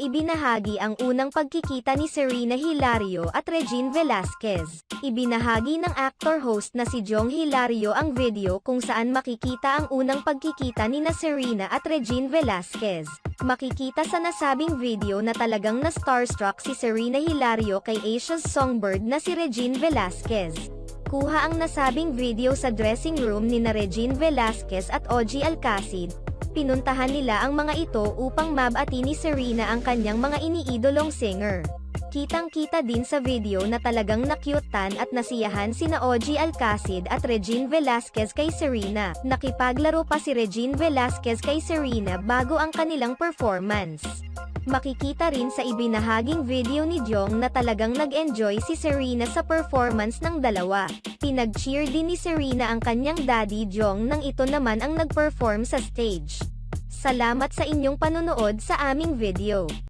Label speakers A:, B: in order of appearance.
A: ibinahagi ang unang pagkikita ni Serena Hilario at Regine Velasquez. Ibinahagi ng actor-host na si Jong Hilario ang video kung saan makikita ang unang pagkikita ni Serena at Regine Velasquez. Makikita sa nasabing video na talagang na-starstruck si Serena Hilario kay Asia's songbird na si Regine Velasquez. Kuha ang nasabing video sa dressing room ni Regine Velasquez at OG Alcacid. Pinuntahan nila ang mga ito upang mabati ni Serena ang kanyang mga iniidolong singer. Kitang-kita din sa video na talagang nakyutan at nasiyahan sina OG Alcacid at Regine Velasquez kay Serena. Nakipaglaro pa si Regine Velasquez kay Serena bago ang kanilang performance. Makikita rin sa ibinahaging video ni Jong na talagang nag-enjoy si Serena sa performance ng dalawa. Pinag-cheer din ni Serena ang kanyang daddy Jong nang ito naman ang nag-perform sa stage. Salamat sa inyong panonood sa aming video.